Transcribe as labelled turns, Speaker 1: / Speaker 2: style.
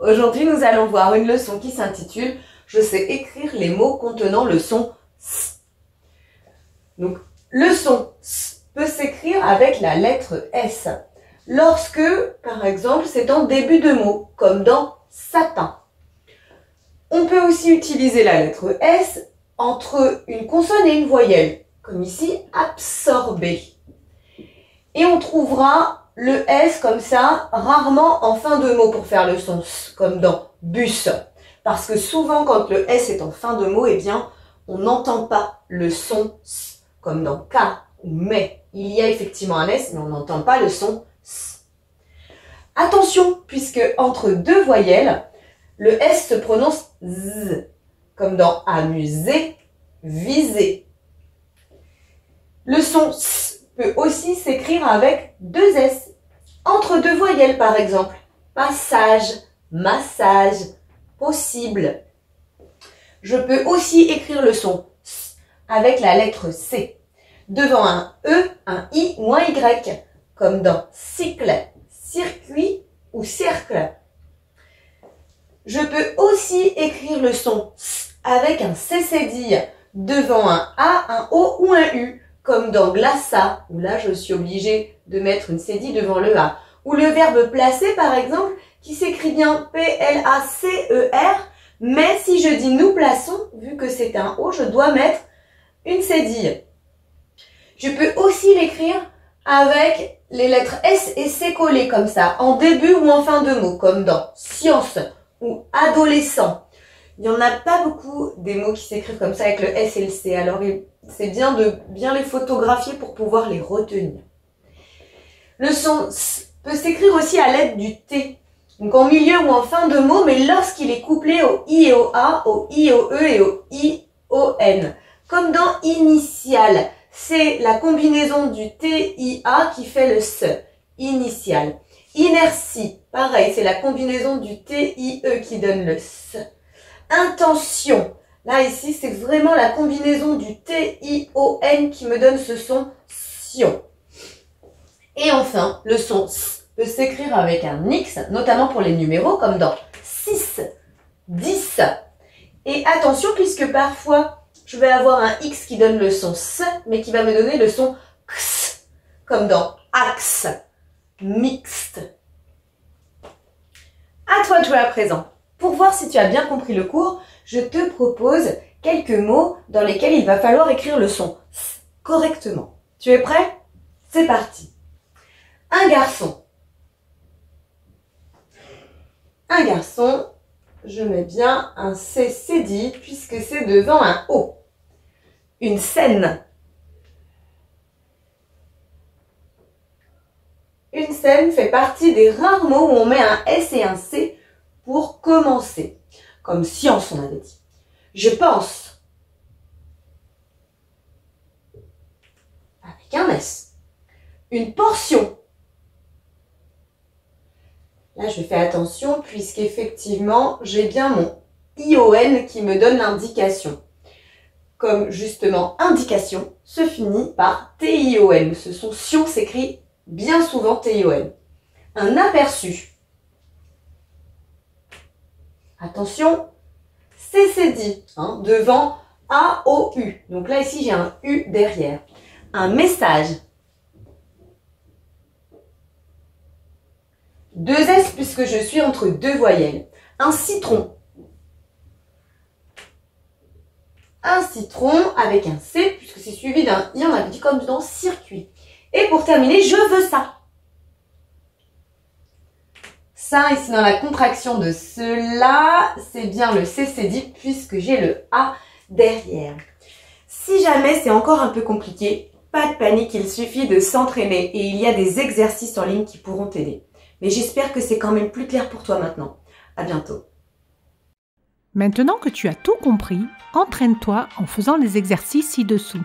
Speaker 1: Aujourd'hui, nous allons voir une leçon qui s'intitule « Je sais écrire les mots contenant le son S ». Donc, le son S peut s'écrire avec la lettre S lorsque, par exemple, c'est en début de mot, comme dans « satin ». On peut aussi utiliser la lettre S entre une consonne et une voyelle, comme ici « absorber ». Et on trouvera le S comme ça, rarement en fin de mot pour faire le son S, comme dans bus. Parce que souvent, quand le S est en fin de mot, eh bien, on n'entend pas le son S, comme dans K ou mais. Il y a effectivement un S, mais on n'entend pas le son S. Attention, puisque entre deux voyelles, le S se prononce Z, comme dans amuser, viser. Le son S peut aussi s'écrire avec deux S, entre deux voyelles par exemple. Passage, massage, possible. Je peux aussi écrire le son S avec la lettre C, devant un E, un I ou un Y, comme dans cycle, circuit ou cercle. Je peux aussi écrire le son S avec un C cédille devant un A, un O ou un U, comme dans glaça, où là je suis obligée de mettre une cédille devant le A. Ou le verbe placer par exemple, qui s'écrit bien P-L-A-C-E-R, mais si je dis nous plaçons, vu que c'est un O, je dois mettre une cédille. Je peux aussi l'écrire avec les lettres S et C collées comme ça, en début ou en fin de mot, comme dans science ou adolescent. Il n'y en a pas beaucoup des mots qui s'écrivent comme ça avec le S et le C, alors c'est bien de bien les photographier pour pouvoir les retenir. Le son S peut s'écrire aussi à l'aide du T, donc en milieu ou en fin de mot, mais lorsqu'il est couplé au I et au A, au I, au E et au I, au N. Comme dans initial, c'est la combinaison du T, I, A qui fait le S, initial. Inertie, pareil, c'est la combinaison du T, I, E qui donne le S. Intention, là ici c'est vraiment la combinaison du T, I, O, N qui me donne ce son sion. Et enfin, le son S peut s'écrire avec un X, notamment pour les numéros, comme dans 6, 10. Et attention, puisque parfois, je vais avoir un X qui donne le son S, mais qui va me donner le son X, comme dans axe, mixte. À toi de jouer à présent. Pour voir si tu as bien compris le cours, je te propose quelques mots dans lesquels il va falloir écrire le son S correctement. Tu es prêt? C'est parti. Un garçon. Un garçon, je mets bien un C cédille puisque c'est devant un O. Une scène. Une scène fait partie des rares mots où on met un S et un C pour commencer. Comme science, on avait dit. Je pense. Avec un S. Une portion. Là, je fais attention puisqu'effectivement, j'ai bien mon ION qui me donne l'indication. Comme justement, indication se finit par TION. Ce son sion s'écrit bien souvent TION. Un aperçu. Attention, c'est cédille, devant AOU. Donc là, ici, j'ai un U derrière. Un message. Deux S puisque je suis entre deux voyelles. Un citron. Un citron avec un C puisque c'est suivi d'un I, on avait dit comme dans circuit. Et pour terminer, je veux ça. Ça, ici dans la contraction de cela, c'est bien le C cédille puisque j'ai le A derrière. Si jamais c'est encore un peu compliqué, pas de panique, il suffit de s'entraîner et il y a des exercices en ligne qui pourront t'aider. Mais j'espère que c'est quand même plus clair pour toi maintenant. À bientôt.
Speaker 2: Maintenant que tu as tout compris, entraîne-toi en faisant les exercices ci-dessous.